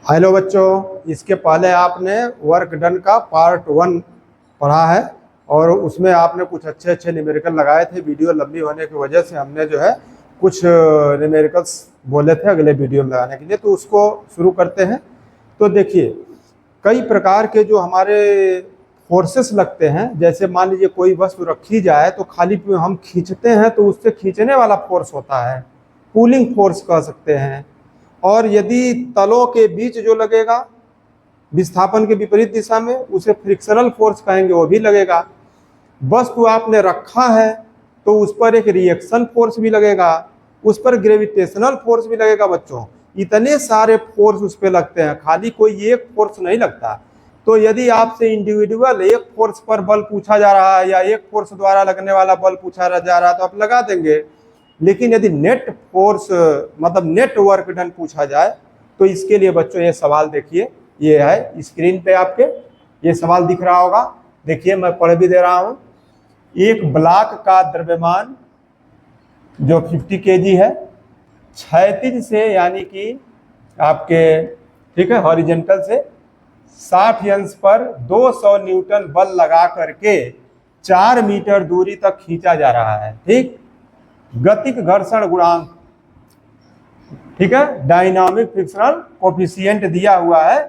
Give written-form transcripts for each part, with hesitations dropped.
Hello बच्चों, इसके पहले आपने वर्क डन का पार्ट 1 पढ़ा है और उसमें आपने कुछ अच्छे अच्छे न्यूमेरिकल लगाए थे। वीडियो लंबी होने की वजह से हमने जो है कुछ न्यूमेरिकल्स बोले थे अगले वीडियो में लगाने के लिए, तो उसको शुरू करते हैं। तो देखिए, कई प्रकार के जो हमारे फोर्सेस लगते हैं, जैसे मान लीजिए कोई वस्तु रखी जाए तो खाली हम खींचते हैं तो उससे खींचने वाला फोर्स होता है, पुलिंग फोर्स कह सकते हैं। और यदि तलों के बीच जो लगेगा विस्थापन के विपरीत दिशा में, उसे फ्रिक्शनल फोर्स कहेंगे, वो भी लगेगा। वस्तु आपने रखा है तो उस पर एक रिएक्शन फोर्स भी लगेगा, उस पर ग्रेविटेशनल फोर्स भी लगेगा। बच्चों, इतने सारे फोर्स उस पर लगते हैं, खाली कोई एक फोर्स नहीं लगता। तो यदि आपसे इंडिविजुअल एक फोर्स पर बल पूछा जा रहा है या एक फोर्स द्वारा लगने वाला बल पूछा जा रहा है तो आप लगा देंगे। लेकिन यदि नेट फोर्स मतलब नेट वर्क डन पूछा जाए तो इसके लिए बच्चों ये सवाल देखिए, ये है स्क्रीन पे आपके, ये सवाल दिख रहा होगा। देखिए, मैं पढ़ भी दे रहा हूं। एक ब्लॉक का द्रव्यमान जो 50 केजी है, क्षैतिज से यानी कि आपके ठीक है हॉरिजेंटल से 60 अंश पर 200 न्यूटन बल लगा करके 4 मीटर दूरी तक खींचा जा रहा है। ठीक, गतिक घर्षण गुणांक, ठीक है, डायनामिक फ्रिक्शनल कोफिशिएंट दिया हुआ है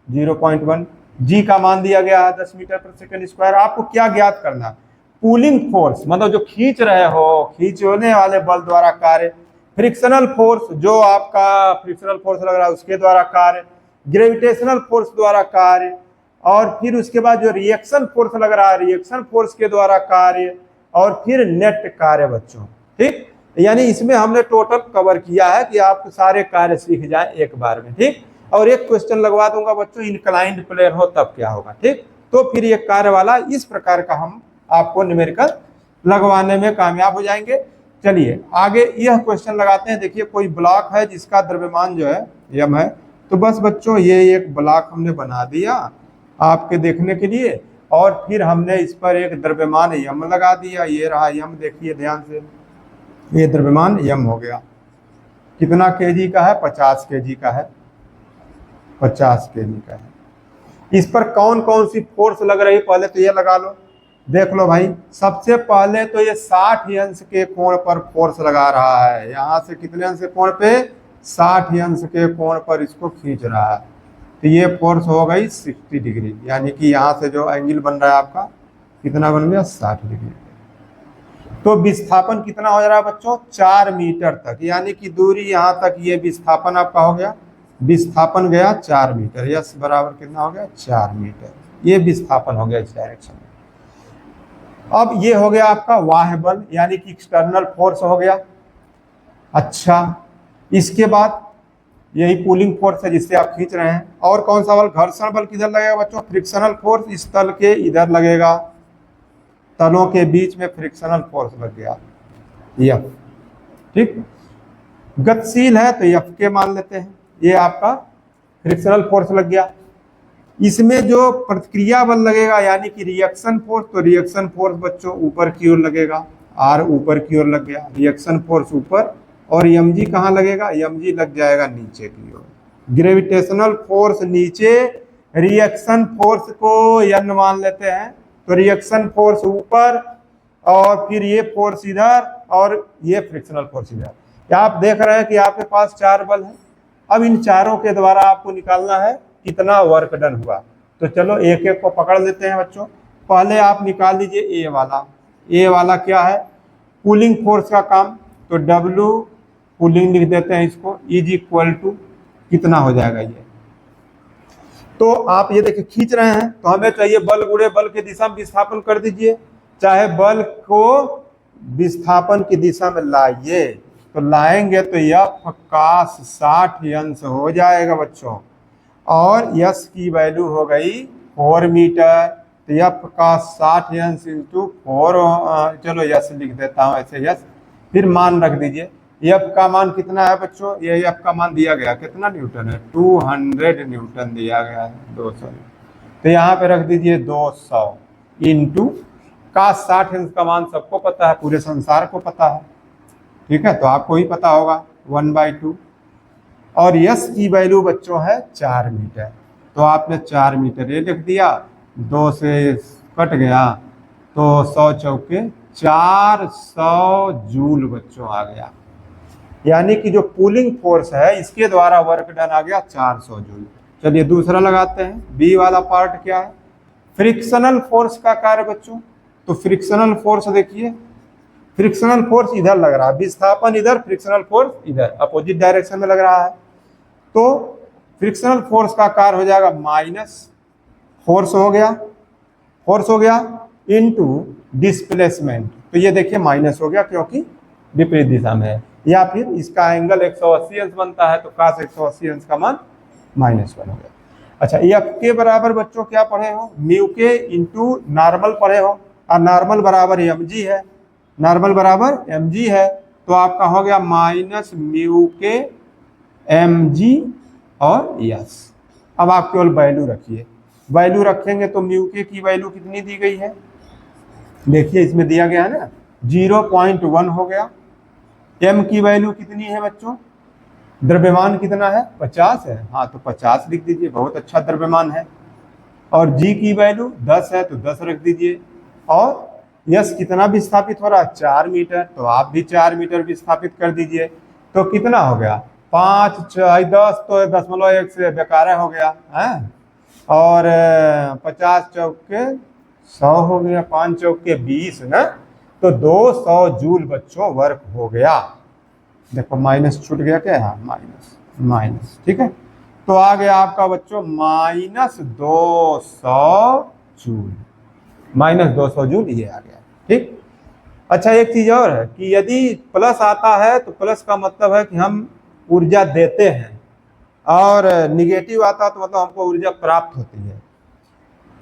0.1, जी का मान दिया गया है 10 मीटर पर सेकंड स्क्वायर। आपको क्या ज्ञात करना है? पुलिंग फोर्स मतलब जो खींच रहे हो, खींचने वाले बल द्वारा कार्य। फ्रिक्शनल फोर्स जो आपका फ्रिक्शनल फोर्स लग रहा है उसके द्वारा कार्य। ग्रेविटेशनल फोर्स द्वारा कार्य। और फिर उसके बाद जो रिएक्शन फोर्स लग रहा है, रिएक्शन फोर्स के द्वारा कार्य। और फिर नेट कार्य। बच्चों, ठीक, यानी इसमें हमने टोटल कवर किया है कि आप सारे कार्य सीख जाए एक बार में। ठीक, और एक क्वेश्चन लगवा दूंगा बच्चों, इंक्लाइंड प्लेन हो तब क्या होगा। ठीक, तो फिर ये कार्य वाला इस प्रकार का हम आपको न्यूमेरिकल लगवाने में कामयाब हो जाएंगे। चलिए आगे यह क्वेश्चन लगाते हैं। देखिए, कोई ब्लॉक है जिसका द्रव्यमान जो है m है। तो बस बच्चों, ये एक ब्लॉक हमने बना दिया आपके देखने के लिए, और फिर हमने इस पर एक द्रव्यमान m लगा दिया। ये रहा m, देखिए ध्यान से, ये द्रव्यमान m हो गया। कितना केजी का है? 50 केजी का है, 50 केजी का है। इस पर कौन कौन सी फोर्स लग रही, पहले तो ये लगा लो। देख लो भाई, सबसे पहले तो ये 60 अंश के कोण पर फोर्स लगा रहा है। यहां से कितने अंश के कोण पे? 60 अंश के कोण पर इसको खींच रहा है। तो ये फोर्स हो गई 60 डिग्री, यानी कि यहाँ से जो एंगल बन रहा है आपका कितना बन गया? 60 डिग्री। तो विस्थापन कितना हो जा रहा है बच्चों? 4 मीटर तक, यानी कि दूरी यहाँ तक ये विस्थापन आपका हो गया। विस्थापन गया 4 मीटर, यस बराबर कितना हो गया? 4 मीटर। ये विस्थापन हो गया इस डायरेक्शन में। अब ये हो गया आपका बाह्य बल, यानी कि एक्सटर्नल फोर्स हो गया। अच्छा, इसके बाद यही पुलिंग फोर्स है जिससे आप खींच रहे हैं। और कौन सा बल? घर्षण बल किधर लगेगा बच्चों? फ्रिक्शनल फोर्स इस तल के इधर लगेगा, तलों के बीच में फ्रिक्शनल फोर्स लग गया F। ठीक, गतिशील है तो F के मान लेते हैं, ये आपका फ्रिक्शनल फोर्स लग गया। इसमें जो प्रतिक्रिया बल लगेगा यानी कि रिएक्शन फोर्स, तो रिएक्शन फोर्स बच्चों ऊपर की ओर लगेगा, R ऊपर की ओर लग गया, रिएक्शन फोर्स ऊपर। और mg कहाँ लगेगा? mg लग जाएगा नीचे की ओर। ग्रेविटेशनल फोर्स नीचे, रिएक्शन फोर्स को n मान लेते हैं, तो रिएक्शन फोर्स ऊपर और फिर ये फोर्स इधर और ये फ्रिक्शनल फोर्स इधर। आप देख रहे हैं कि आपके पास 4 बल है। अब इन चारों के द्वारा आपको निकालना है कितना वर्क डन हुआ। तो चलो एक एक को पकड़ लेते हैं बच्चों। पहले आप निकाल लीजिए ए वाला। ए वाला क्या है? पुलिंग फोर्स का काम, तो W पुलिंग लिख देते हैं इसको, इज इक्वल टू कितना हो जाएगा ये। तो आप ये देखिए खींच रहे हैं तो हमें चाहिए बल गुणे बल की दिशा में विस्थापन कर दीजिए, चाहे बल को विस्थापन की दिशा में लाइए। तो लाएंगे तो F का 60 अंश हो जाएगा बच्चों, और यस की वैल्यू हो गई 4 मीटर। तो F का 60 अंश इंटू 4, चलो यस लिख देता हूँ ऐसे, यस। फिर मान रख दीजिए, F का मान कितना है बच्चों? ये F का मान दिया गया कितना न्यूटन है? 200 न्यूटन दिया गया है, 200। तो यहाँ पे रख दीजिए 200 इंटू का 60 अंश का मान सबको पता है, पूरे संसार को पता है। ठीक है, तो आपको ही पता होगा 1/2। और यस की वैल्यू बच्चों है 4 मीटर। तो आपने 4 मीटर ये लिख दिया, 2 से कट गया तो 100 चौके 400 जूल बच्चों आ गया। यानी कि जो पुलिंग फोर्स है इसके द्वारा वर्क डन आ गया 400 जूल। चलिए दूसरा लगाते हैं। बी वाला पार्ट क्या है? फ्रिक्शनल फोर्स का कार्य बच्चों। तो फ्रिक्शनल फोर्स देखिए, फ्रिक्शनल फोर्स इधर लग रहा है, विस्थापन इधर, फ्रिक्शनल फोर्स इधर, अपोजिट डायरेक्शन में लग रहा है। तो फ्रिक्शनल फोर्स का कार्य हो जाएगा माइनस फोर्स हो गया इनटू डिस्प्लेसमेंट। तो ये देखिए माइनस हो गया क्योंकि विपरीत दिशा में है, या फिर इसका एंगल 180 अंश बनता है तो cos 180 अंश का मान -1 हो गया। अच्छा, एफ के बराबर बच्चों क्या पढ़े हो? म्यू के इंटू नॉर्मल पढ़े हो, और नॉर्मल बराबर mg है, नॉर्मल बराबर mg है। तो आपका हो गया माइनस म्यू के mg और यस। अब आप केवल वैल्यू रखिए, वैल्यू रखेंगे तो म्यू के की वैल्यू कितनी दी गई है? देखिए इसमें दिया गया है ना 0.1 हो गया। m की वैल्यू कितनी है बच्चों? द्रव्यमान कितना है? 50 है, हाँ तो 50 लिख दीजिए, बहुत अच्छा द्रव्यमान है। और g की वैल्यू 10 है तो 10 रख दीजिए। और यस कितना विस्थापित हो रहा है? 4 मीटर, तो आप भी 4 मीटर विस्थापित कर दीजिए। तो कितना हो गया? 5 6 10, तो 0.1 से बेकार हो गया है। और 50 चौके 100 हो गया, 5 चौके 20 ना, तो 200 जूल बच्चों वर्क हो गया। देखो माइनस छूट गया क्या? हाँ माइनस, ठीक है। तो आ गया आपका बच्चों -200 जूल, -200 जूल ये आ गया, ठीक। अच्छा, एक चीज और है कि यदि प्लस आता है तो प्लस का मतलब है कि हम ऊर्जा देते हैं, और निगेटिव आता तो मतलब हमको ऊर्जा प्राप्त होती है।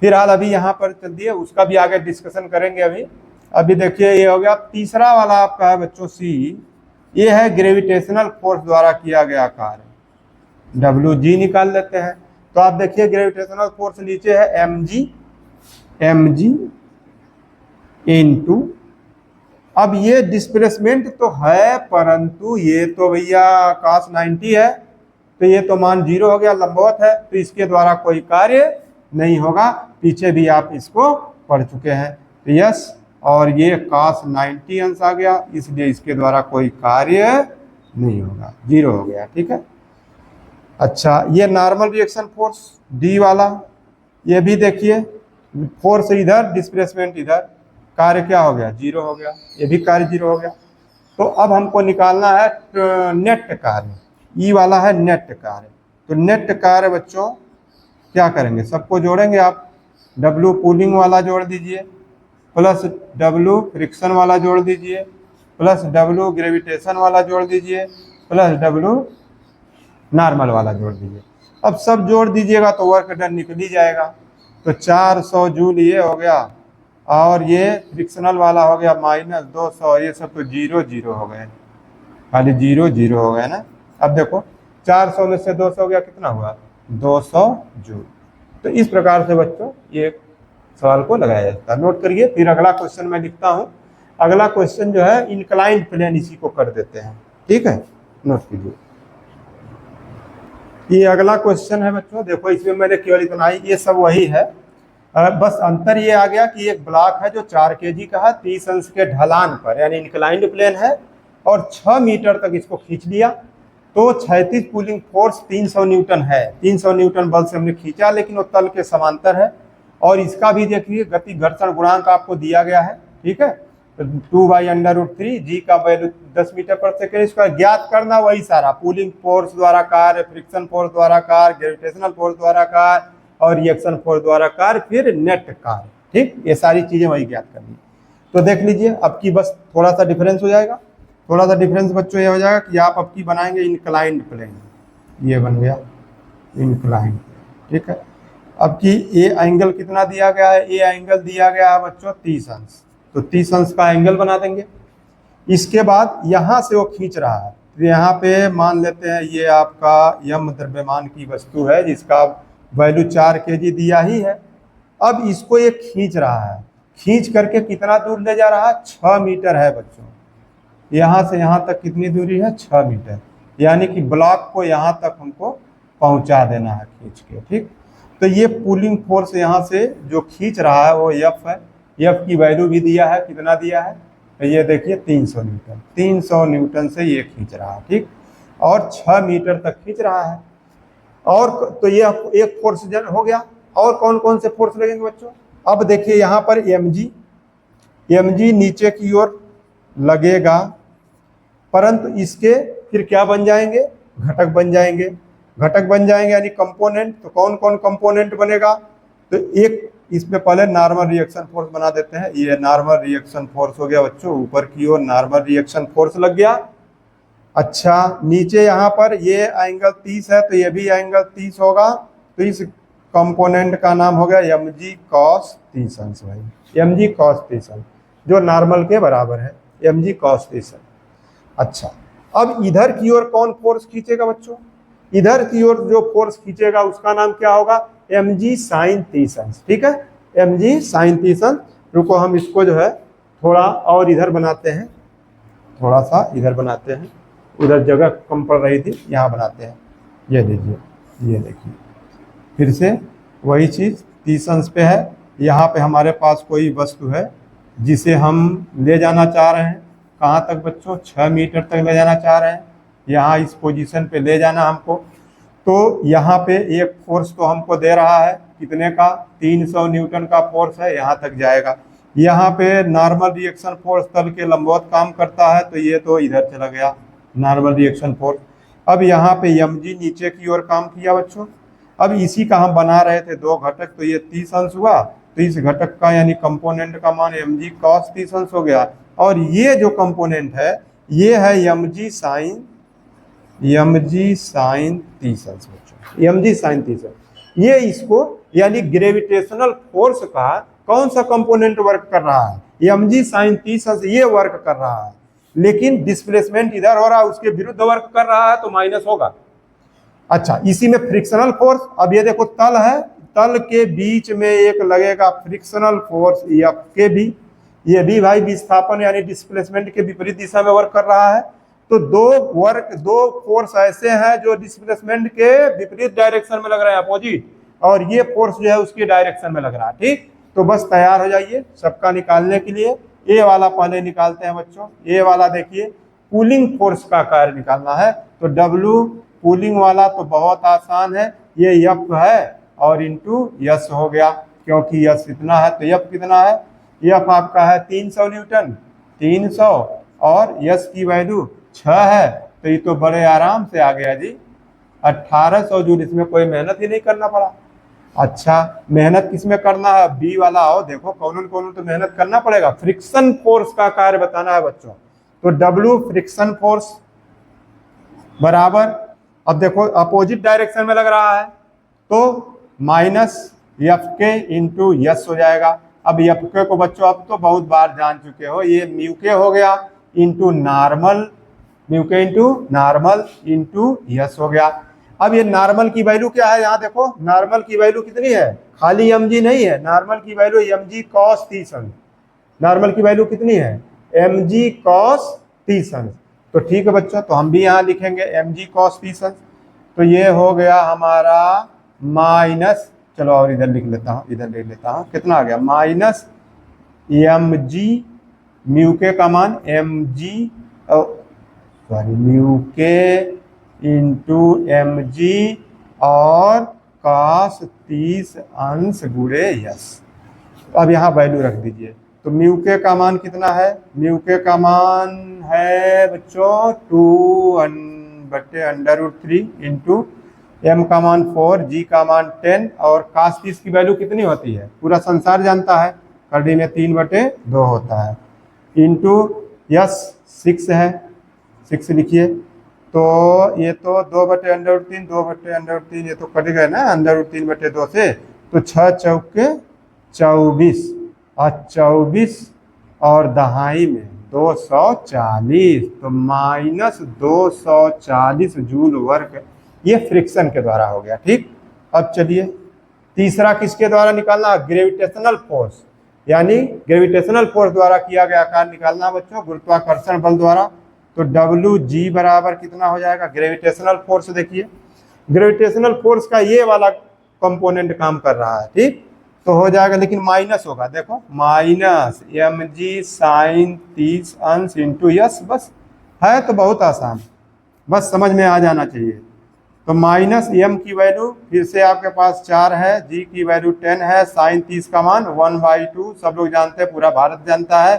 फिलहाल अभी यहाँ पर चल दिए, उसका भी आगे डिस्कशन करेंगे। अभी देखिए ये हो गया। तीसरा वाला आपका है बच्चों सी, ये है ग्रेविटेशनल फोर्स द्वारा किया गया कार्य, WG निकाल लेते हैं। तो आप देखिए ग्रेविटेशनल फोर्स नीचे है mg इनटू, अब ये डिस्प्लेसमेंट तो है परंतु ये तो भैया cos 90 है, तो ये तो मान 0 हो गया, लंबवत है, तो इसके द्वारा कोई कार्य नहीं होगा। पीछे भी आप इसको पढ़ चुके हैं। तो यस, और ये cos 90 अंश आ गया, इसलिए इसके द्वारा कोई कार्य नहीं होगा, 0 हो गया, ठीक है। अच्छा, ये नॉर्मल रिएक्शन फोर्स डी वाला, ये भी देखिए फोर्स इधर, डिस्प्लेसमेंट इधर, कार्य क्या हो गया? 0 हो गया, ये भी कार्य 0 हो गया। तो अब हमको निकालना है नेट कार्य, ई वाला है नेट कार्य। तो नेट कार्य बच्चों क्या करेंगे? सबको जोड़ेंगे आप, W पुलिंग वाला जोड़ दीजिए, प्लस W फ्रिक्शन वाला जोड़ दीजिए, प्लस W ग्रेविटेशन वाला जोड़ दीजिए, प्लस W नॉर्मल वाला जोड़ दीजिए। अब सब जोड़ दीजिएगा तो वर्क डन निकल ही जाएगा। तो 400 जूल ये हो गया, और ये फ्रिक्शनल वाला हो गया -200, ये सब तो 0 0 हो गए, खाली 0 0 हो गए ना। अब देखो 400 में से 200 गया, कितना हुआ? 200 जूल। तो इस प्रकार से बच्चों ये सवाल को लगाया जाता है। नोट करिए, फिर अगला क्वेश्चन मैं लिखता हूँ। अगला क्वेश्चन जो है इंक्लाइंड प्लेन, इसी को कर देते हैं, ठीक है। नोट कीजिए, ये अगला क्वेश्चन है बच्चों। देखो इसमें मैंने केवल इतना ही, ये सब वही है, बस अंतर ये आ गया कि एक ब्लॉक है जो 4 kg का है, 30 अंश के ढलान पर, यानी इंक्लाइंड प्लेन है, और 6 मीटर तक इसको खींच लिया। तो क्षैतिज पुलिंग फोर्स 300 न्यूटन है, 300 न्यूटन बल से हमने खींचा, लेकिन वो तल के समांतर है। और इसका भी देखिए गति घर्षण गुणांक आपको दिया गया है, ठीक है। तो 2/√3, जी का वैल्यू 10 मीटर पर सेकेंड स्क्वायर। ज्ञात करना वही सारा, पुलिंग फोर्स द्वारा कार्य, फ्रिक्शन फोर्स द्वारा कार्य, ग्रेविटेशनल फोर्स द्वारा कार्य, और रिएक्शन फोर्स द्वारा कार्य, फिर नेट कार्य, ठीक। ये सारी चीजें वही ज्ञात करनी। तो देख लीजिए, अब की बस थोड़ा सा डिफरेंस हो जाएगा। थोड़ा सा डिफरेंस बच्चों ये हो जाएगा कि आप अब की बनाएंगे इंक्लाइंड प्लेन, ये बन गया इंक्लाइंड, ठीक है। अब की ए एंगल कितना दिया गया है? ए एंगल दिया गया है बच्चों 30 अंश, तो 30 अंश का एंगल बना देंगे। इसके बाद यहाँ से वो खींच रहा है, तो यहाँ पे मान लेते हैं ये आपका यम द्रव्यमान की वस्तु है, जिसका वैल्यू 4 kg दिया ही है। अब इसको ये खींच रहा है, खींच करके कितना दूर ले जा रहा है? 6 मीटर है बच्चों, यहाँ से यहाँ तक कितनी दूरी है? 6 मीटर। यानी कि ब्लॉक को यहाँ तक हमको पहुँचा देना है खींच के, ठीक। तो ये पुलिंग फोर्स यहाँ से जो खींच रहा है वो एफ है। एफ की वैल्यू भी दिया है, कितना दिया है, तो ये देखिए 300 न्यूटन। 300 न्यूटन से ये खींच रहा है, ठीक, और 6 मीटर तक खींच रहा है। और तो ये एक फोर्स हो गया। और कौन कौन से फोर्स लगेंगे बच्चों? अब देखिए यहाँ पर एम जी नीचे की ओर लगेगा, परंतु इसके फिर क्या बन जाएंगे, घटक बन जाएंगे। घटक बन जाएंगे यानी कंपोनेंट। तो कौन कौन कंपोनेंट बनेगा? तो एक इसमें पहले नॉर्मल रिएक्शन फोर्स बना देते हैं। ये नॉर्मल रिएक्शन फोर्स हो गया बच्चों, ऊपर की ओर नॉर्मल रिएक्शन फोर्स लग गया। अच्छा, नीचे यहाँ पर ये एंगल 30 है, तो ये भी एंगल 30 होगा। तो इस कंपोनेंट का नाम हो गया एम जी कॉस 30 अंश भाई, एम जी कॉस 30 अंश, जो नॉर्मल के बराबर है, एम जी कॉस 30 अंश। अच्छा, अब इधर की ओर कौन फोर्स खींचेगा बच्चों? इधर की ओर जो फोर्स खींचेगा उसका नाम क्या होगा? एम जी साइन 30 अंश, ठीक है, एम जी साइन 30 अंश। रुको, हम इसको जो है थोड़ा और इधर बनाते हैं, थोड़ा सा इधर बनाते हैं, उधर जगह कम पड़ रही थी, यहाँ बनाते हैं। ये देखिए, ये देखिए, फिर से वही चीज़ 30 अंश पे है। यहाँ पे हमारे पास कोई वस्तु है जिसे हम ले जाना चाह रहे हैं, कहाँ तक बच्चों? 6 मीटर तक ले जाना चाह रहे हैं। यहाँ इस पोजीशन पे ले जाना हमको। तो यहाँ पे एक फोर्स तो हमको दे रहा है, कितने का? 300 न्यूटन का फोर्स है, यहाँ तक जाएगा। यहाँ पे नॉर्मल रिएक्शन फोर्स तल के लंबवत काम करता है, तो ये तो इधर चला गया नॉर्मल रिएक्शन फोर्स। अब यहाँ पे एम जी नीचे की ओर काम किया बच्चों। अब इसी का हम बना रहे थे दो घटक, तो ये 30 अंश हुआ। तो इस घटक का यानी कंपोनेंट का मान एम जी कॉस 30 अंश हो गया। और ये जो कंपोनेंट है ये है एम जी साइन 30 अंश बच्चों, एम जी साइन 30 अंश। ये इसको यानी ग्रेविटेशनल फोर्स का कौन सा कंपोनेंट वर्क कर रहा है? एम जी साइन 30 अंश ये वर्क कर रहा है, लेकिन डिस्प्लेसमेंट इधर हो रहा है, उसके विरुद्ध वर्क कर रहा है, तो माइनस होगा। अच्छा, इसी में फ्रिक्शनल फोर्स, अब ये देखो तल है, तल के बीच में एक लगेगा फ्रिक्शनल फोर्स एफ के भी, ये भी भाई विस्थापन यानी डिस्प्लेसमेंट के विपरीत दिशा में वर्क कर रहा है। तो दो फोर्स ऐसे हैं जो डिस्प्लेसमेंट के विपरीत डायरेक्शन में लग रहे हैं, अपोजिट, और ये फोर्स जो है उसकी डायरेक्शन में लग रहा है, ठीक। तो बस तैयार हो जाइए सबका निकालने के लिए। ए वाला पहले निकालते हैं बच्चों। ए वाला देखिए, पुलिंग फोर्स का कार्य निकालना है। तो डब्ल्यू पुलिंग वाला तो बहुत आसान है, ये एफ है और इंटू यस हो गया, क्योंकि यस इतना है तो एफ कितना है? एफ आपका है 300 न्यूटन, 300, और यस की वैल्यू 6 है, तो ये तो बड़े आराम से आ गया जी 1800 जूल। इसमें कोई मेहनत ही नहीं करना पड़ा। अच्छा, मेहनत किसमें करना है? बी वाला आओ देखो, कौन तो मेहनत करना पड़ेगा। फ्रिक्शन फोर्स का कार्य बताना है बच्चों। तो डब्ल्यू फ्रिक्शन फोर्स बराबर, अब देखो अपोजिट डायरेक्शन में लग रहा है, तो माइनस एफ के इंटू यस हो जाएगा। अब एफ के को बच्चों अब तो बहुत बार जान चुके हो, ये म्यू के हो गया इंटू नॉर्मल, म्यू के इंटू नॉर्मल इंटू यस हो गया। अब ये नॉर्मल की वैल्यू क्या है? यहाँ देखो, नॉर्मल की वैल्यू कितनी है? खाली एम जी नहीं है, नॉर्मल की वैल्यू एम जी कॉस 30 अंश। नॉर्मल की वैल्यू कितनी है? एम जी कॉस 30 अंश। तो ठीक है बच्चों, तो हम भी यहाँ लिखेंगे एम जी कॉस 30 अंश। तो ये हो गया हमारा माइनस, चलो और इधर लिख लेता हूँ, इधर लिख लेता हूँ, कितना आ गया? माइनस एम जी म्यू के का मान एम जी सॉरी म्यू के इंटू एम जी और कॉस 30 अंश गुणे यस। अब यहाँ वैल्यू रख दीजिए। तो म्यू के का मान कितना है? म्यू के का मान है बच्चों 2/√3 इंटू एम का मान 4, जी का मान 10, और cos 30 की वैल्यू कितनी होती है? पूरा संसार जानता है, कड़ी में 3/2 होता है, इंटू यस 6 है, 6 लिखिए। तो ये तो 2/√3, 2/√3, ये तो कट गए ना √3/2 से, तो 6 चौके 24, और 24 और दहाई में 240, तो माइनस 240 जूल वर्ग, ये फ्रिक्शन के द्वारा हो गया, ठीक। अब चलिए तीसरा किसके द्वारा निकालना? ग्रेविटेशनल फोर्स, यानी ग्रेविटेशनल फोर्स द्वारा किया गया कार्य निकालना बच्चों, गुरुत्वाकर्षण बल द्वारा। तो डब्ल्यू जी बराबर कितना हो जाएगा, ग्रेविटेशनल फोर्स देखिए, ग्रेविटेशनल फोर्स का ये वाला कंपोनेंट काम कर रहा है, ठीक, तो हो जाएगा, लेकिन माइनस होगा, देखो माइनस एम जी साइन 30 अंश इंटू यस, बस है तो बहुत आसान, बस समझ में आ जाना चाहिए। तो माइनस एम की वैल्यू फिर से आपके पास 4 है, जी की वैल्यू 10 है, साइन 30 का मान 1/2 सब लोग जानते हैं, पूरा भारत जानता है,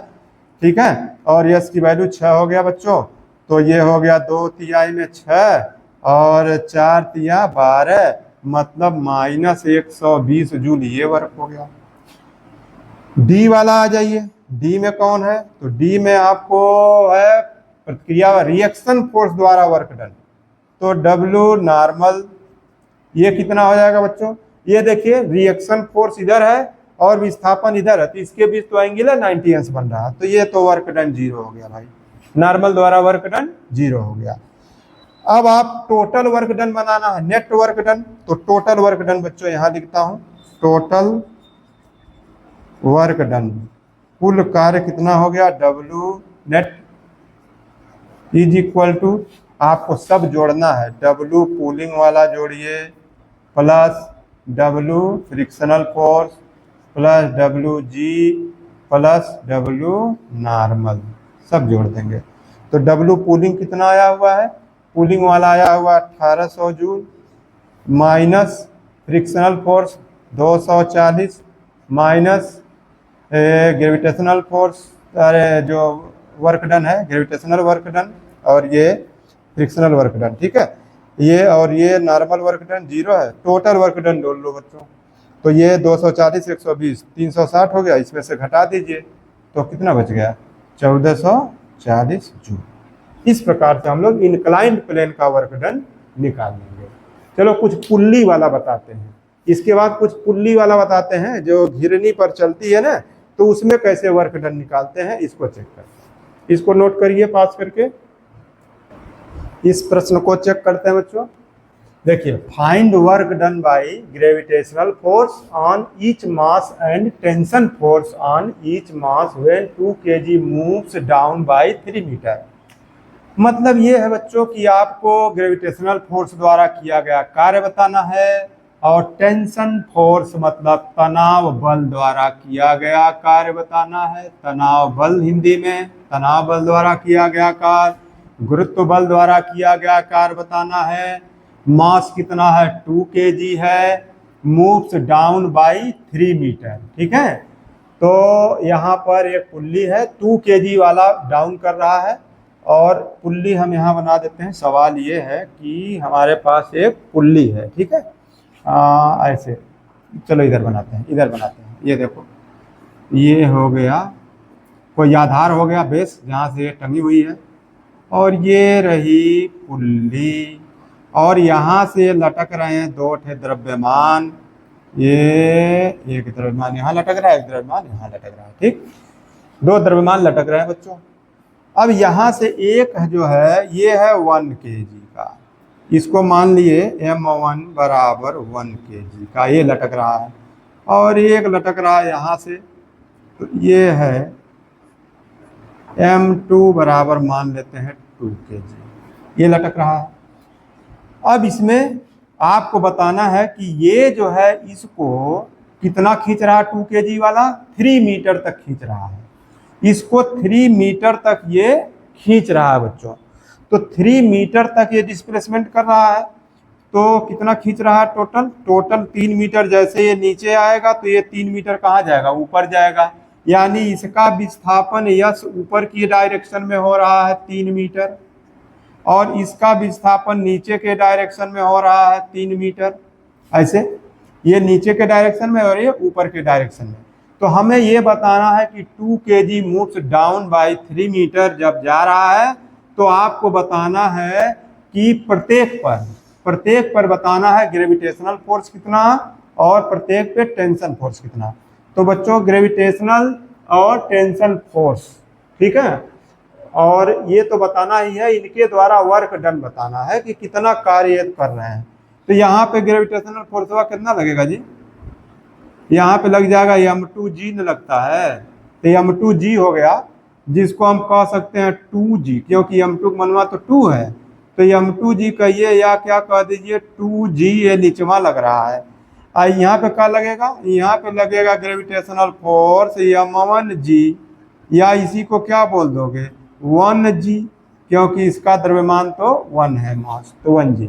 ठीक है, और यस की वैल्यू 6 हो गया बच्चों, तो ये हो गया 2 तिहाई में 6 और 4 तिया 12, मतलब माइनस 120 जूल ये वर्क हो गया। डी वाला आ जाइए, डी में कौन है, तो डी में आपको है प्रतिक्रिया रिएक्शन फोर्स द्वारा वर्क डन, तो डब्ल्यू नॉर्मल ये कितना हो जाएगा बच्चों, ये देखिए रिएक्शन फोर्स इधर है और विस्थापन इधर है, तो इसके बीच तो एंगल 90 अंश बन रहा है, तो ये तो वर्क डन 0 हो गया भाई, नॉर्मल द्वारा वर्क डन 0 हो गया। अब आप टोटल वर्क डन बनाना है, नेट वर्क डन, तो टोटल वर्क डन बच्चों यहां लिखता हूं, टोटल वर्क डन, कुल कार्य कितना हो गया, W net is equal to, आपको सब जोड़ना है, डब्ल्यू कूलिंग वाला जोड़िए plus W frictional force plus W G plus W normal, सब जोड़ देंगे, तो डब्ल्यू कूलिंग कितना आया हुआ है, कूलिंग वाला आया हुआ 1800 joule minus frictional force 240 minus gravitational force, अरे जो वर्क डन है ग्रेविटेशनल वर्क डन, और ये फ्रिक्शनल वर्क डन, ठीक है, ये और ये नॉर्मल वर्क डन 0 है, टोटल वर्क डन जोड़ लो बच्चों, तो ये 240 120 360 हो गया, इसमें से घटा दीजिए तो कितना बच गया, 1440 जूल। इस प्रकार से हम लोग इंक्लाइंड प्लेन का वर्क डन निकाल लेंगे। चलो कुछ पुल्ली वाला बताते हैं, इसके बाद कुछ पुल्ली वाला बताते हैं जो घिरनी पर चलती है ना, तो उसमें कैसे वर्क डन निकालते हैं, इसको चेक करते हैं, इसको नोट करिए पास करके, इस प्रश्न को चेक करते हैं बच्चों। देखिए, find work done by gravitational force on each mass and tension force on each mass when 2 kg moves down by 3 metre. मतलब ये है बच्चों कि आपको ग्रेविटेशनल फोर्स द्वारा किया गया कार्य बताना है, और टेंशन फोर्स मतलब तनाव बल द्वारा किया गया कार्य बताना है, तनाव बल हिंदी में तनाव बल द्वारा किया गया कार्य, गुरुत्व बल द्वारा किया गया कार्य बताना है, मास कितना है 2 kg है, मूव्स डाउन बाय 3 मीटर, ठीक है, तो यहाँ पर एक पुल्ली है 2 kg वाला डाउन कर रहा है, और पुल्ली हम यहाँ बना देते हैं, सवाल ये है कि हमारे पास एक पुल्ली है, ठीक है, ऐसे चलो इधर बनाते हैं, इधर बनाते हैं, ये देखो ये हो गया कोई आधार हो गया बेस जहाँ से ये टंगी हुई है, और ये रही पुल्ली, और यहाँ से लटक रहे हैं 2 ठे द्रव्यमान, ये एक द्रव्यमान यहाँ लटक रहा है, एक द्रव्यमान यहाँ लटक रहा है, ठीक, 2 द्रव्यमान लटक रहे हैं बच्चों। अब यहाँ से एक जो है ये है 1 kg का, इसको मान लिए m1 बराबर 1 kg का, ये लटक रहा है, और एक लटक रहा है यहाँ से, तो ये है m2 बराबर मान लेते हैं 2 kg, ये लटक रहा है। अब इसमें आपको बताना है कि ये जो है इसको कितना खींच रहा है, 2 kg वाला 3 मीटर तक खींच रहा है, इसको 3 मीटर तक ये खींच रहा है बच्चों, तो 3 मीटर तक ये डिस्प्लेसमेंट कर रहा है, तो कितना खींच रहा है टोटल 3 मीटर, जैसे ये नीचे आएगा तो ये 3 मीटर कहाँ जाएगा, ऊपर जाएगा, यानी इसका विस्थापन यस ऊपर की डायरेक्शन में हो रहा है 3 मीटर, और इसका विस्थापन नीचे के डायरेक्शन में हो रहा है 3 मीटर, ऐसे ये नीचे के डायरेक्शन में और ये ऊपर के डायरेक्शन में। तो हमें ये बताना है कि 2 kg moves down by 3 metre जब जा रहा है, तो आपको बताना है कि प्रत्येक पर बताना है ग्रेविटेशनल फोर्स कितना और प्रत्येक पे टेंशन फोर्स कितना। तो बच्चों ग्रेविटेशनल और टेंशन फोर्स, ठीक है, और ये तो बताना ही है, इनके द्वारा वर्क डन बताना है कि कितना कार्य कर रहे हैं। तो यहाँ पे ग्रेविटेशनल फोर्स का कितना लगेगा जी, यहाँ पे लग जाएगा m2g न लगता है, तो m2g हो गया जिसको हम कह सकते हैं 2G, क्योंकि M2 मनवा तो 2 है, तो M2G कहिए या क्या कह दीजिए 2G, ये नीचवा लग रहा है। यहाँ पे क्या लगेगा, यहाँ पे लगेगा ग्रेविटेशनल फोर्स M1G, या इसी को क्या बोल दोगे 1G, क्योंकि इसका द्रव्यमान तो 1 है, मास तो 1G।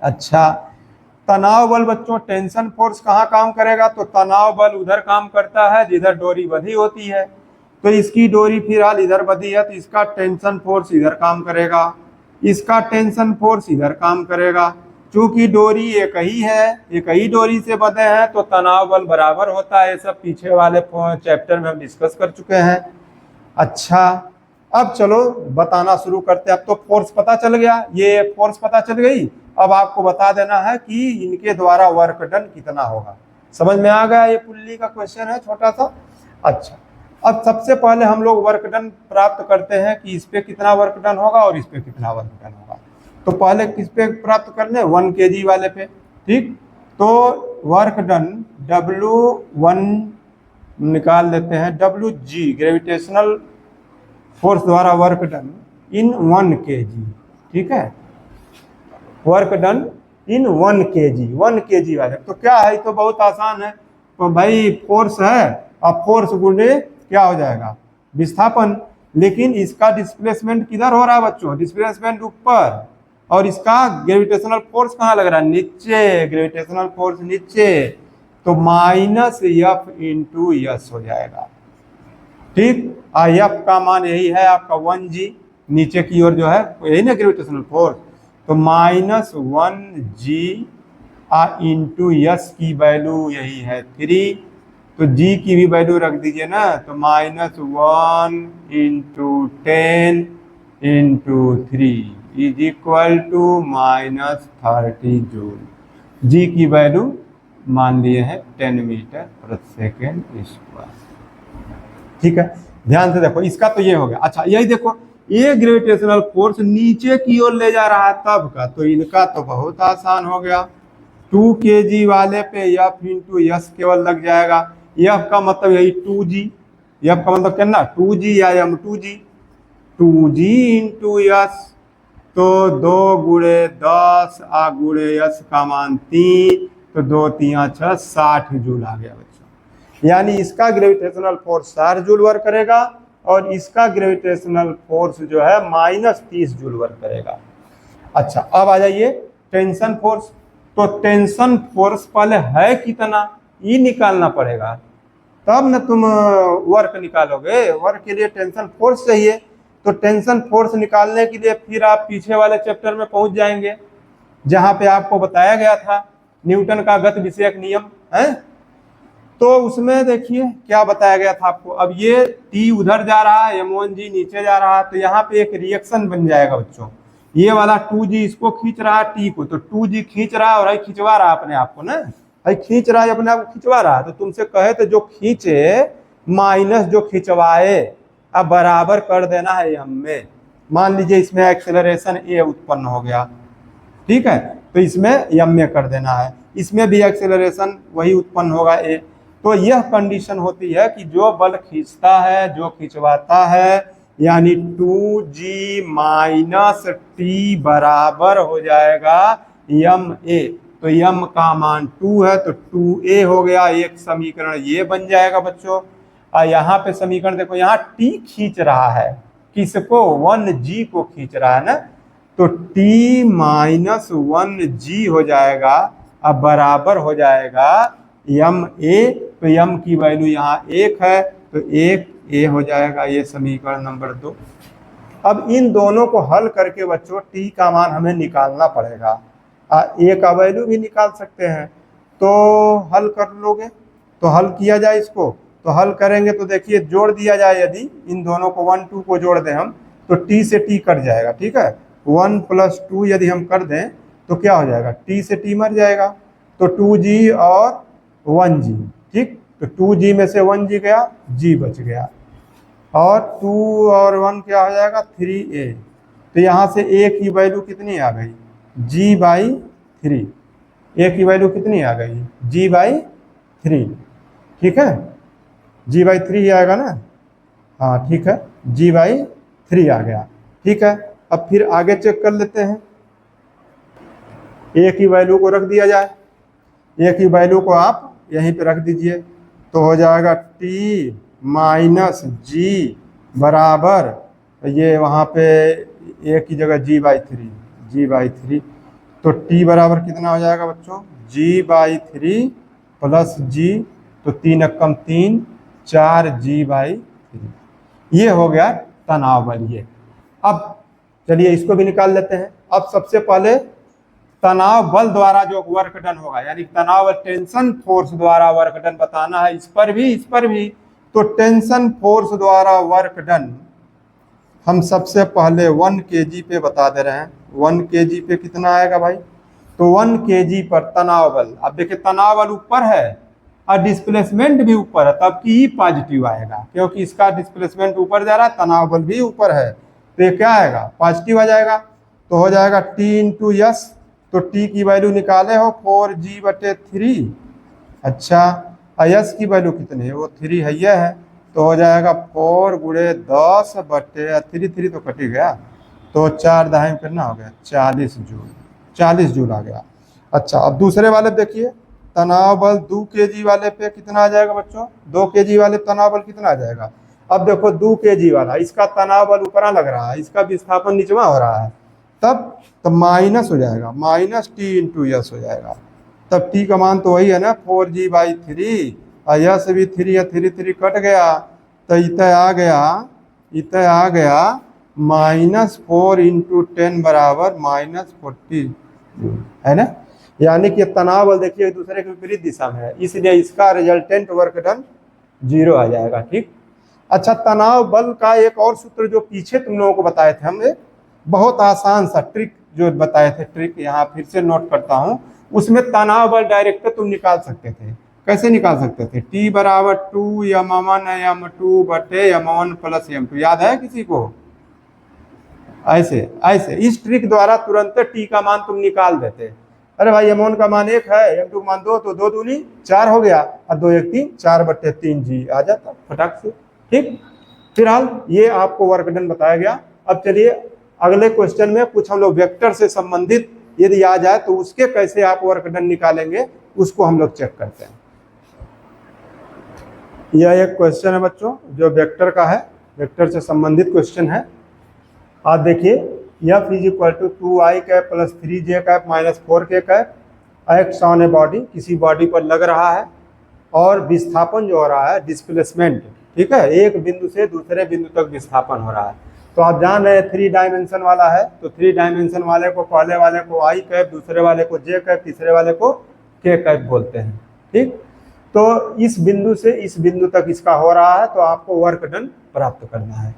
अच्छा, तनाव बल बच्चों, टेंशन फोर्स कहाँ काम करेगा, तो तनाव बल उधर काम करता है जिधर डोरी बंधी होती है। तो इसकी डोरी फिलहाल इधर बंधी है, तो इसका टेंशन फोर्स इधर काम करेगा, इसका टेंशन फोर्स इधर काम करेगा। चूंकि डोरी एक ही है, एक ही डोरी से बंधे हैं, तो तनाव बल बराबर होता है। ये सब पीछे वाले चैप्टर में हम डिस्कस कर चुके हैं। अच्छा, अब चलो बताना शुरू करते हैं। अब तो फोर्स पता चल गया, ये फोर्स पता चल गई। अब आपको बता देना है कि इनके द्वारा वर्क डन कितना होगा। समझ में आ गया, ये पुल्ली का क्वेश्चन है छोटा सा। अच्छा, अब सबसे पहले हम लोग वर्क डन प्राप्त करते हैं कि इस पे कितना वर्क डन होगा और इस पे कितना वर्क डन होगा। तो पहले किस पे प्राप्त कर ले, 1 kg वाले पे। ठीक, तो वर्क डन W1 निकाल लेते हैं, WG ग्रेविटेशनल फोर्स द्वारा वर्क डन इन 1 kg। ठीक है, work done in 1 kg, 1 kg वाले। तो क्या है, तो बहुत आसान है। तो भाई फोर्स है, अब फोर्स गुणे क्या हो जाएगा विस्थापन। लेकिन इसका डिस्प्लेसमेंट किधर हो रहा है बच्चों, डिस्प्लेसमेंट ऊपर, और इसका ग्रेविटेशनल फोर्स कहाँ लग रहा है, नीचे, ग्रेविटेशनल फोर्स नीचे। तो -F इंटू यस हो जाएगा। ठीक, F का मान यही है आपका 1G, नीचे की ओर जो है यही ना ग्रेविटेशनल फोर्स। तो -1G इंटू यस की वैल्यू यही है 3। तो G की भी वैल्यू रख दीजिए ना, तो -1 into 10 into 3 is equal to -30 joule. G की वैल्यू मान लिए हैं 10 मीटर प्रति सेकेंड स्क्वायर। ठीक है, ध्यान से देखो, इसका तो ये हो गया। अच्छा, यही देखो, ये ग्रेविटेशनल फोर्स नीचे की ओर ले जा रहा है तब का, तो इनका तो बहुत आसान हो गया। 2 kg वाले पे F इंटू यस केवल लग जाएगा। F का मतलब यही 2G, F का मतलब क्या, 2G या M2G। 2G इंटू यस, तो 2 गुणे 10 गुणे यस का मान 3, तो 2 3 6 60 जूल आ गया बच्चों। यानी इसका ग्रेविटेशनल फोर्स 60 जूल वर्क करेगा, और इसका ग्रेविटेशनल फोर्स जो है -30 जूल वर्क करेगा। अच्छा, अब आ जाइए टेंशन फोर्स। तो टेंशन फोर्स पहले है कितना, ये निकालना पड़ेगा, तब न तुम वर्क निकालोगे। वर्क के लिए टेंशन फोर्स चाहिए। तो टेंशन फोर्स निकालने के लिए फिर आप पीछे वाले चैप्टर में पहुंच जाएंगे, जहां पे आपको बताया गया था न्यूटन का गति विषयक नियम है। तो उसमें देखिए क्या बताया गया था आपको। अब ये T उधर जा रहा है, M1G नीचे जा रहा है, तो यहाँ पे एक रिएक्शन बन जाएगा बच्चों। ये वाला 2G इसको खींच रहा है T को, तो 2G खींच रहा है और खिंचवा रहा है अपने आप को ना, खींच रहा है अपने आप को, खिंचवा रहा है। तो तुमसे कहे तो जो खींचे माइनस जो खिंचवाए, अब बराबर कर देना है M में। मान लीजिए इसमें एक्सेलरेशन A उत्पन्न हो गया, ठीक है, तो इसमें M में कर देना है। इसमें भी एक्सेलरेशन वही उत्पन्न होगा A। तो यह कंडीशन होती है कि जो बल खींचता है, जो खिंचवाता है, यानी 2G माइनस T बराबर हो जाएगा MA। तो M का मान 2 है, तो 2A हो गया। एक समीकरण ये बन जाएगा बच्चों। यहाँ पे समीकरण देखो, यहाँ T खींच रहा है, किसको, 1G को खींच रहा है ना, तो T माइनस 1G हो जाएगा, अब बराबर हो जाएगा MA। तो M की वैल्यू यहाँ 1 है, तो 1A हो जाएगा। ये समीकरण नंबर 2। अब इन दोनों को हल करके बच्चों T का मान हमें निकालना पड़ेगा। A का वैल्यू भी निकाल सकते हैं, तो हल कर लोगे। तो हल किया जाए इसको, तो हल करेंगे तो देखिए जोड़ दिया जाए, यदि इन दोनों को 1 2 को जोड़ दें हम, तो T से T कट जाएगा। ठीक है, 1 + 2 यदि हम कर दें तो क्या हो जाएगा, T से T मर जाएगा, तो 2G और 1G। ठीक, तो 2G में से 1G गया, G बच गया, और 2 और 1 क्या हो जाएगा, 3A। तो यहाँ से A की वैल्यू कितनी आ गई, G/3। A की वैल्यू कितनी आ गई, G/3। ठीक है, G/3 ही आएगा ना, हाँ ठीक है, G/3 आ गया। ठीक है, अब फिर आगे चेक कर लेते हैं। ए की वैल्यू को रख दिया जाए, ए की वैल्यू को आप यहीं पे रख दीजिए, तो हो जाएगा T माइनस जी बराबर, ये वहाँ पे ए की जगह G/3, तो T बराबर कितना हो जाएगा बच्चों, G/3 प्लस G, तो 3 एकम 3, 4G/3। ये हो गया तनाव बल। ये अब चलिए इसको भी निकाल लेते हैं। अब सबसे पहले तनाव बल द्वारा जो वर्क डन होगा, यानी तनाव टेंशन फोर्स द्वारा वर्क डन बताना है, इस पर भी। तो टेंशन फोर्स द्वारा वर्क डन हम सबसे पहले 1 kg पे बता दे रहे हैं। 1 kg पे कितना आएगा भाई, तो 1 kg पर तनाव बल, अब देखिए तनाव बल ऊपर है और डिस्प्लेसमेंट भी ऊपर है, तब की ई पॉजिटिव आएगा, क्योंकि इसका डिस्प्लेसमेंट ऊपर जा रहा है, तनाव बल भी ऊपर है, तो ये क्या आएगा, पॉजिटिव आ जाएगा। तो हो जाएगा T इंटू यस, तो T की वैल्यू निकाले हो 4G/3। अच्छा, यस की वैल्यू कितनी है, वो 3 है, तो हो जाएगा 4 गुणे 10/3, 3 तो कट ही गया, तो 4 दहाई कितना हो गया, 40 जूल आ गया। अच्छा, अब दूसरे वाले देखिए, तनाव बल 2 kg वाले पे कितना आ जाएगा बच्चों, 2 kg वाले तनाव बल कितना आ जाएगा। अब देखो 2 kg वाला, इसका तनाव बल ऊपरा लग रहा है, इसका विस्थापन निचवा हो रहा है, तब तो माइनस हो जाएगा, माइनस T इंटू यस हो जाएगा। तब T का मान तो वही है ना, 4G/3, और यस भी 3 या 3 कट गया, तो इतना आ गया -4 इंटू 10 बराबर -40 है ना। यानी कि तनाव बल देखिए एक दूसरे के विपरीत दिशा में है, इसलिए इसका रिजल्टेंट वर्क डन 0 आ जाएगा। ठीक। अच्छा, तनाव बल का एक और सूत्र जो पीछे तुम लोगों को बताए थे, हम एक बहुत आसान सा ट्रिक जो बताए थे, ट्रिक यहाँ फिर से नोट करता हूँ, उसमें तनाव बल डायरेक्ट तुम निकाल सकते थे। कैसे निकाल सकते थे, T बराबर 2m1 m2/m1 प्लस m2, याद है किसी को, ऐसे इस ट्रिक द्वारा तुरंत T का मान तुम निकाल देते। अरे भाई m1 का मान 1 है, m2 का मान 2, तो 2 दूनी 4 हो गया, और 2 1 3, 4/3G आ जाता फटाक से। ठीक, फिलहाल ये आपको वर्क डन बताया गया। अब चलिए अगले क्वेश्चन में कुछ हम लोग वेक्टर से संबंधित यदि आ जाए तो उसके कैसे आप वर्क डन निकालेंगे, उसको हम लोग चेक करते हैं। यह एक क्वेश्चन है बच्चों जो वेक्टर का है, वेक्टर से संबंधित क्वेश्चन है। आप देखिए, F is equal to 2i cap plus 3j cap minus 4k cap act on a body, किसी बॉडी पर लग रहा है, और विस्थापन जो हो रहा है डिस्प्लेसमेंट, ठीक है, एक बिंदु से दूसरे बिंदु तक विस्थापन हो रहा है। तो आप जान रहे हैं 3 डायमेंशन वाला है, तो 3 डायमेंशन वाले को, पहले वाले को i कैप, दूसरे वाले को j कैप, तीसरे वाले को k कैप बोलते हैं। ठीक, तो इस बिंदु से इस बिंदु तक इसका हो रहा है, तो आपको वर्क डन प्राप्त करना है।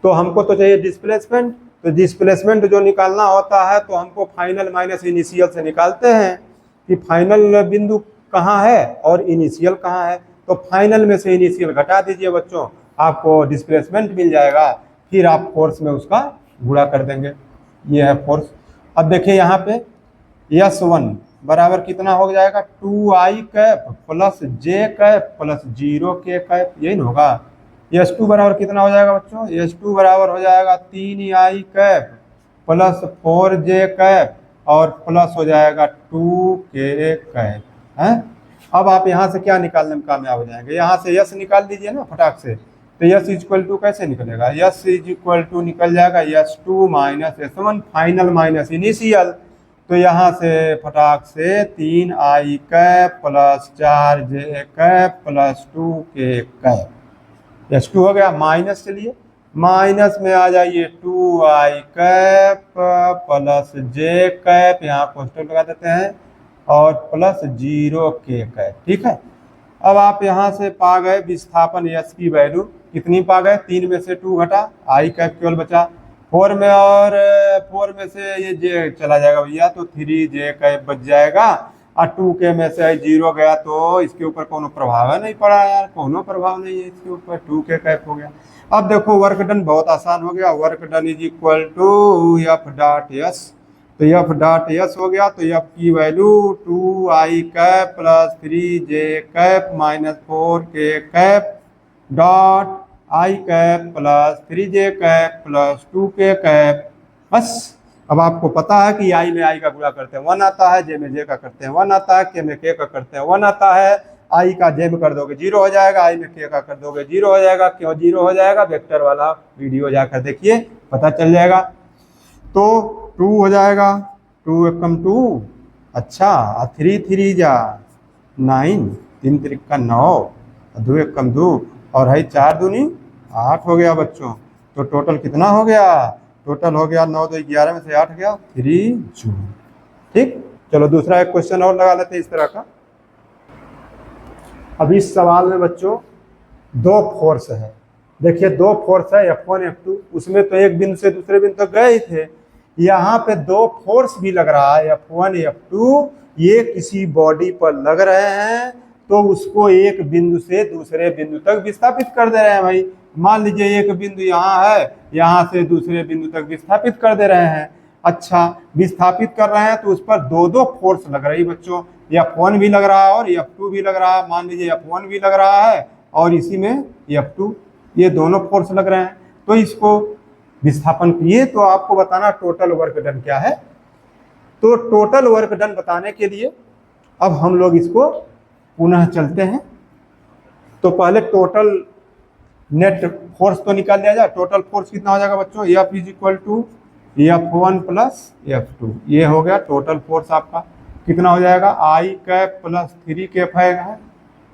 तो हमको तो चाहिए डिस्प्लेसमेंट, तो डिस्प्लेसमेंट जो निकालना होता है तो हमको फाइनल माइनस इनिशियल से निकालते हैं कि फाइनल बिंदु कहाँ है और इनिशियल कहाँ है। तो फाइनल में से इनिशियल घटा दीजिए बच्चों, आपको डिस्प्लेसमेंट मिल जाएगा, फिर आप फोर्स में उसका गुणा कर देंगे, ये है फोर्स। अब देखिए यहाँ पे S1 बराबर कितना हो जाएगा, 2i cap plus j cap plus 0k cap, यही ना होगा। S2 बराबर कितना हो जाएगा बच्चों, S2 बराबर हो जाएगा 3i cap plus 4j cap और प्लस हो जाएगा 2k कैप है। अब आप यहाँ से क्या निकालने में कामयाब हो जाएंगे, यहाँ से यस निकाल लीजिए ना फटाक से। तो यस इक्वल टू कैसे निकलेगा, यस इक्वल टू निकल जाएगा S2 minus S1 final minus initial. तो यहाँ से फटाक से 3i cap plus 4j cap plus 2k cap, S2 हो गया। माइनस चलिए, माइनस में आ जाइए 2i cap plus j cap, यहाँ पोस्टर लगा देते हैं, और प्लस 0k कैप। ठीक है, अब आप यहाँ से पा गए विस्थापन यस की वैल्यू कितनी पा गए, 3 में से 2 घटा, i कैप केवल बचा 4 में, और 4 में से ये j चला जाएगा भैया, तो 3j कैप बच जाएगा, और 2k में से 0 गया, तो इसके ऊपर कोनो प्रभाव नहीं पड़ा यार, कोनो प्रभाव नहीं है इसके ऊपर, 2k कैप हो गया। अब देखो वर्क डन बहुत आसान हो गया, work done is equal to F dot S, तो F डॉट यस हो गया, तो F की value 2i cap plus 3j cap minus 4k cap dot, I cap plus 3j cap plus 2k cap. बस अब आपको पता है कि आई में आई का गुणा करते हैं 1 आता है, जे में जे का करते हैं 1 आता है, के में के का करते हैं 1 आता है। आई का जे में कर दोगे 0 हो जाएगा, आई में के का कर दोगे 0 हो जाएगा। क्यों 0 हो जाएगा? वेक्टर वाला वीडियो जाकर देखिए, पता चल जाएगा। तो 2 हो जाएगा, 2 एकम 2, अच्छा 3 3 जा 9, 3 त्रिका 9, 2 एकम 2 और है 4 दूनी 8 हो गया बच्चों। तो टोटल कितना हो गया? टोटल हो गया 9 2 11 में से 8 गया 3 जूल। ठीक, चलो दूसरा एक क्वेश्चन और लगा लेते हैं इस तरह का। अब इस सवाल में बच्चों 2 फोर्स है। देखिए 2 फोर्स है F1 F2, उसमें तो एक बिंदु से दूसरे बिंदु तक गए ही थे। यहाँ पे 2 फोर्स भी लग रहा है F1 F2, ये किसी बॉडी पर लग रहे हैं तो उसको एक बिंदु से दूसरे बिंदु तक विस्थापित कर दे रहे हैं। भाई मान लीजिए एक बिंदु यहाँ है, यहाँ से दूसरे बिंदु तक विस्थापित कर दे रहे हैं। अच्छा, विस्थापित कर रहे हैं तो उस पर 2 फोर्स लग रही बच्चों, F1 भी लग रहा है और F2 भी लग रहा है। मान लीजिए F1 भी लग रहा है और इसी में F2, ये दोनों फोर्स लग रहे हैं। तो इसको विस्थापन किए तो आपको बताना टोटल वर्क डन क्या है। तो टोटल वर्क डन बताने के लिए अब हम लोग इसको पुनः चलते हैं। तो पहले टोटल नेट फोर्स तो निकाल लिया जाए। टोटल फोर्स कितना हो जाएगा बच्चों? F is equal to F1 plus F2, ये हो गया टोटल फोर्स आपका। कितना हो जाएगा? आई कैप प्लस 3 कैप है,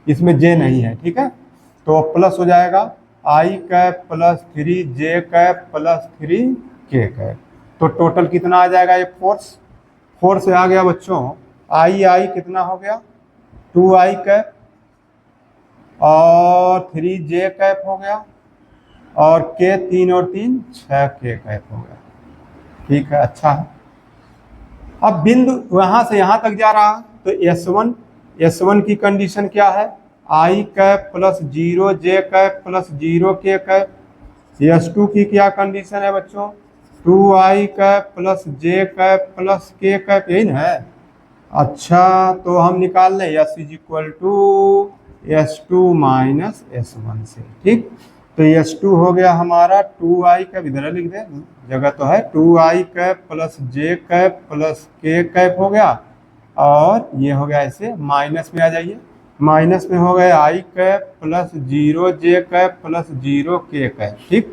इसमें जे नहीं है, ठीक है। तो प्लस हो जाएगा I cap plus 3j cap plus 3k cap. तो टोटल कितना आ जाएगा? ये फोर्स से आ गया बच्चों। आई कितना हो गया? 2i कैप और 3j कैप हो गया और k 3 और 3 6k कैप हो गया। ठीक है, अच्छा है। अब बिंदु वहां से यहां तक जा रहा है तो S1 की कंडीशन क्या है? I cap plus 0j cap plus 0k cap. S2 की क्या कंडीशन है बच्चों? 2i cap plus j cap plus k cap, यही ना है। अच्छा, तो हम निकाल लें S is equal to S2 minus S1 से। ठीक, तो S2 हो गया हमारा 2i कैप, इधर लिख दे, जगह तो है, 2i cap plus j cap plus k cap हो गया और ये हो गया ऐसे। माइनस में आ जाइए, माइनस में हो गया I cap plus 0j cap plus 0k cap. ठीक,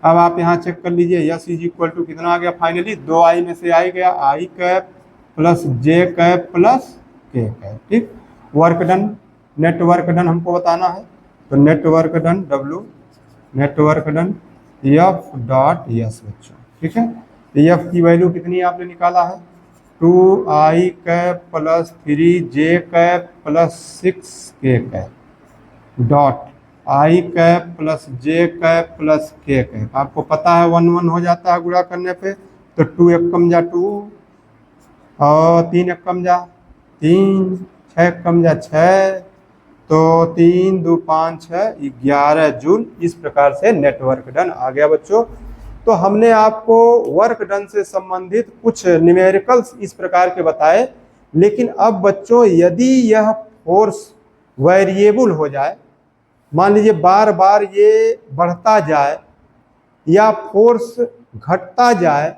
अब आप यहाँ चेक कर लीजिए S इज इक्वल टू कितना आ गया फाइनली? 2i में से आई गया I cap plus j cap plus k cap. ठीक, work done, net work done हमको बताना है। तो net work done W, net work done F dot S बच्चों। ठीक है, तो F की वैल्यू कितनी आपने निकाला है? 2i cap plus 3j cap plus 6k cap dot i cap plus j cap plus k cap. आपको पता है 1 1 हो जाता है गुणा करने पे। तो 2 एकम जा 2 और 3 एकम जा 3, 6 एकम जा 6, तो 3 2 5 6 11 जूल। इस प्रकार से नेटवर्क डन आ गया बच्चों। तो हमने आपको वर्क डन से संबंधित कुछ न्यूमेरिकल्स इस प्रकार के बताए। लेकिन अब बच्चों यदि यह फोर्स वेरिएबल हो जाए, मान लीजिए बार बार ये बढ़ता जाए या फोर्स घटता जाए,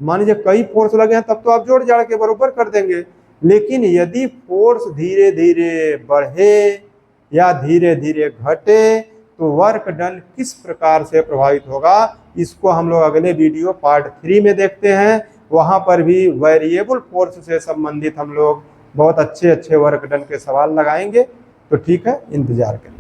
मान लीजिए कई फोर्स लगे हैं तब तो आप जोड़ जाड़ के बराबर कर देंगे। लेकिन यदि फोर्स धीरे धीरे बढ़े या धीरे धीरे घटे तो वर्क डन किस प्रकार से प्रभावित होगा, इसको हम लोग अगले वीडियो पार्ट 3 में देखते हैं। वहां पर भी वेरिएबल फोर्स से संबंधित हम लोग बहुत अच्छे वर्क डन के सवाल लगाएंगे। तो ठीक है, इंतजार करें।